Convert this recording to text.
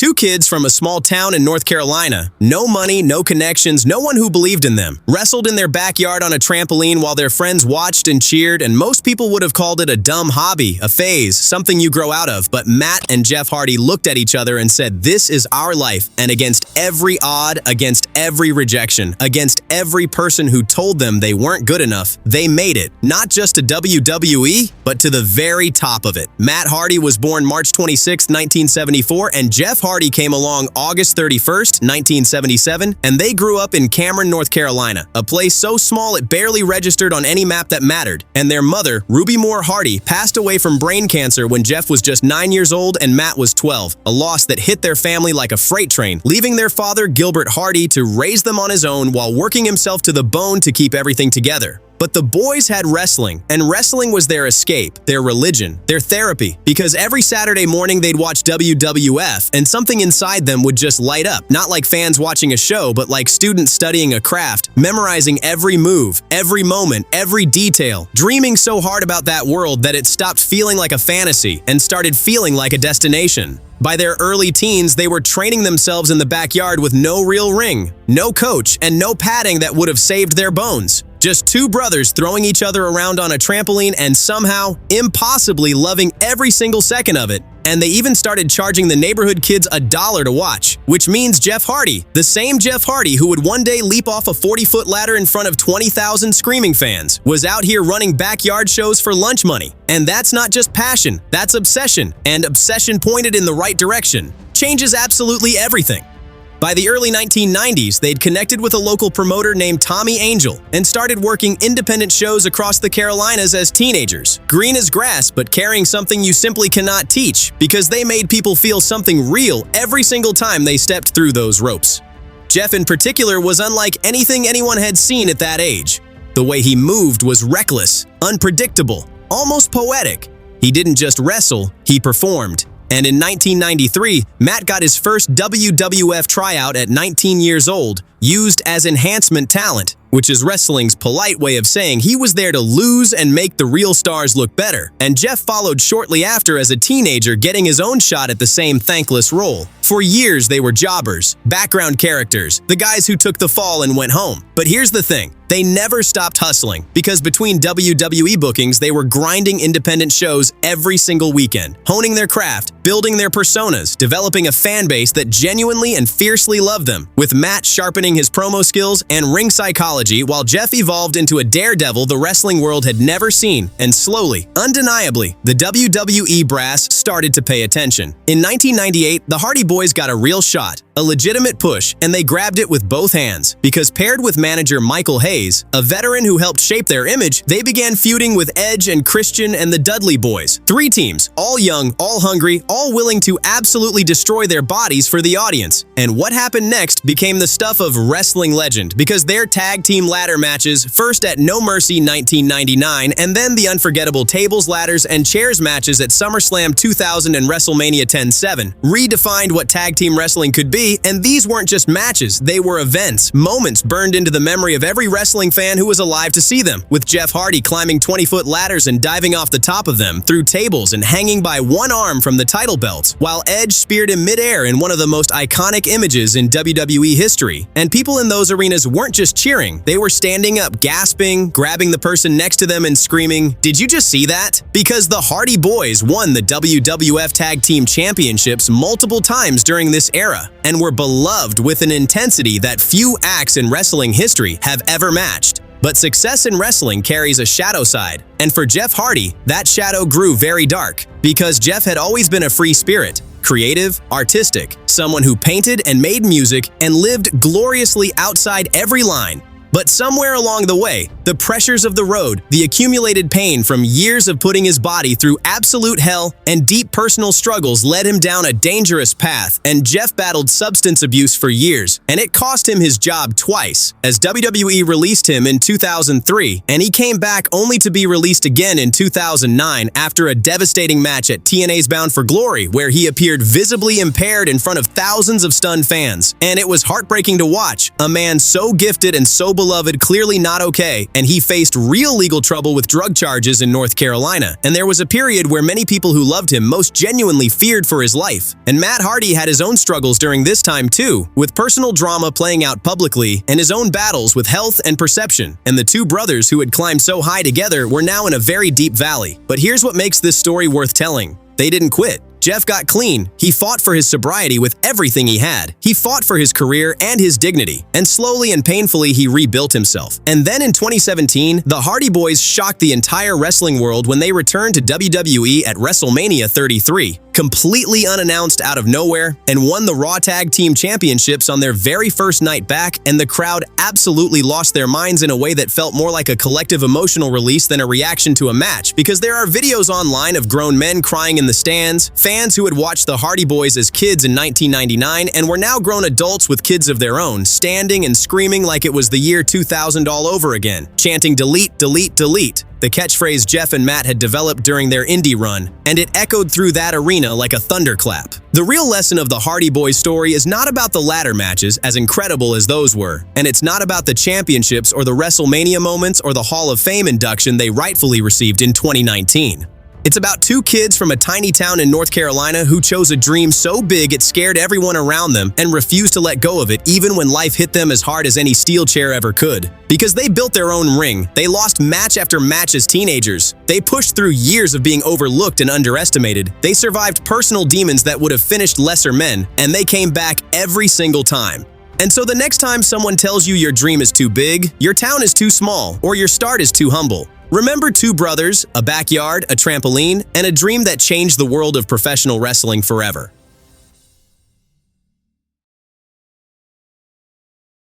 Two kids from a small town in North Carolina, no money, no connections, no one who believed in them, wrestled in their backyard on a trampoline while their friends watched and cheered, and most people would have called it a dumb hobby, a phase, something you grow out of. But Matt and Jeff Hardy looked at each other and said, "This is our life," and against every odd, against every rejection, against every person who told them they weren't good enough, they made it, not just to WWE, but to the very top of it. Matt Hardy was born March 26, 1974, and Jeff Hardy came along August 31st, 1977, and they grew up in Cameron, North Carolina, a place so small it barely registered on any map that mattered. And their mother, Ruby Moore Hardy, passed away from brain cancer when Jeff was just 9 years old and Matt was 12, a loss that hit their family like a freight train, leaving their father, Gilbert Hardy, to raise them on his own while working himself to the bone to keep everything together. But the boys had wrestling, and wrestling was their escape, their religion, their therapy, because every Saturday morning they'd watch WWF, and something inside them would just light up, not like fans watching a show, but like students studying a craft, memorizing every move, every moment, every detail, dreaming so hard about that world that it stopped feeling like a fantasy and started feeling like a destination. By their early teens, they were training themselves in the backyard with no real ring, no coach, and no padding that would have saved their bones. Just two brothers throwing each other around on a trampoline and somehow, impossibly loving every single second of it. And they even started charging the neighborhood kids $1 to watch, which means Jeff Hardy, the same Jeff Hardy who would one day leap off a 40-foot ladder in front of 20,000 screaming fans, was out here running backyard shows for lunch money. And that's not just passion, that's obsession, and obsession pointed in the right direction changes absolutely everything. By the early 1990s, they'd connected with a local promoter named Tommy Angel and started working independent shows across the Carolinas as teenagers. Green as grass, but carrying something you simply cannot teach, because they made people feel something real every single time they stepped through those ropes. Jeff in particular was unlike anything anyone had seen at that age. The way he moved was reckless, unpredictable, almost poetic. He didn't just wrestle, he performed. And in 1993, Matt got his first WWF tryout at 19 years old, used as enhancement talent, which is wrestling's polite way of saying he was there to lose and make the real stars look better. And Jeff followed shortly after as a teenager, getting his own shot at the same thankless role. For years, they were jobbers, background characters, the guys who took the fall and went home. But here's the thing. They never stopped hustling, because between WWE bookings, they were grinding independent shows every single weekend, honing their craft, building their personas, developing a fan base that genuinely and fiercely loved them, with Matt sharpening his promo skills and ring psychology, while Jeff evolved into a daredevil the wrestling world had never seen. And slowly, undeniably, the WWE brass started to pay attention. In 1998, the Hardy Boyz got a real shot, a legitimate push, and they grabbed it with both hands, because paired with manager Michael Hayes, a veteran who helped shape their image, they began feuding with Edge and Christian and the Dudley Boys. Three teams, all young, all hungry, all willing to absolutely destroy their bodies for the audience. And what happened next became the stuff of wrestling legend, because their tag team ladder matches, first at No Mercy 1999, and then the unforgettable tables, ladders, and chairs matches at SummerSlam 2000 and WrestleMania 10-7, redefined what tag team wrestling could be. And these weren't just matches, they were events, moments burned into the memory of every wrestling fan who was alive to see them, with Jeff Hardy climbing 20-foot ladders and diving off the top of them, through tables and hanging by one arm from the title belts, while Edge speared him midair in one of the most iconic images in WWE history. And people in those arenas weren't just cheering, they were standing up, gasping, grabbing the person next to them and screaming, "Did you just see that?" Because the Hardy Boyz won the WWF Tag Team Championships multiple times during this era, and were beloved with an intensity that few acts in wrestling history have ever matched. But success in wrestling carries a shadow side, and for Jeff Hardy, that shadow grew very dark, because Jeff had always been a free spirit, creative, artistic, someone who painted and made music and lived gloriously outside every line. But somewhere along the way, the pressures of the road, the accumulated pain from years of putting his body through absolute hell, and deep personal struggles led him down a dangerous path, and Jeff battled substance abuse for years, and it cost him his job twice, as WWE released him in 2003, and he came back only to be released again in 2009 after a devastating match at TNA's Bound for Glory, where he appeared visibly impaired in front of thousands of stunned fans. And it was heartbreaking to watch, a man so gifted and so beloved beloved clearly not okay, and he faced real legal trouble with drug charges in North Carolina. And there was a period where many people who loved him most genuinely feared for his life. And Matt Hardy had his own struggles during this time too, with personal drama playing out publicly and his own battles with health and perception. And the two brothers who had climbed so high together were now in a very deep valley. But here's what makes this story worth telling. They didn't quit. Jeff got clean. He fought for his sobriety with everything he had. He fought for his career and his dignity. And slowly and painfully, he rebuilt himself. And then in 2017, the Hardy Boyz shocked the entire wrestling world when they returned to WWE at WrestleMania 33, completely unannounced out of nowhere, and won the Raw Tag Team Championships on their very first night back, and the crowd absolutely lost their minds in a way that felt more like a collective emotional release than a reaction to a match, because there are videos online of grown men crying in the stands, fans who had watched the Hardy Boyz as kids in 1999 and were now grown adults with kids of their own, standing and screaming like it was the year 2000 all over again, chanting "delete, delete, delete," the catchphrase Jeff and Matt had developed during their indie run, and it echoed through that arena like a thunderclap. The real lesson of the Hardy Boyz story is not about the ladder matches, as incredible as those were, and it's not about the championships or the WrestleMania moments or the Hall of Fame induction they rightfully received in 2019. It's about two kids from a tiny town in North Carolina who chose a dream so big it scared everyone around them and refused to let go of it even when life hit them as hard as any steel chair ever could. Because they built their own ring, they lost match after match as teenagers, they pushed through years of being overlooked and underestimated, they survived personal demons that would have finished lesser men, and they came back every single time. And so the next time someone tells you your dream is too big, your town is too small, or your start is too humble, remember two brothers, a backyard, a trampoline, and a dream that changed the world of professional wrestling forever.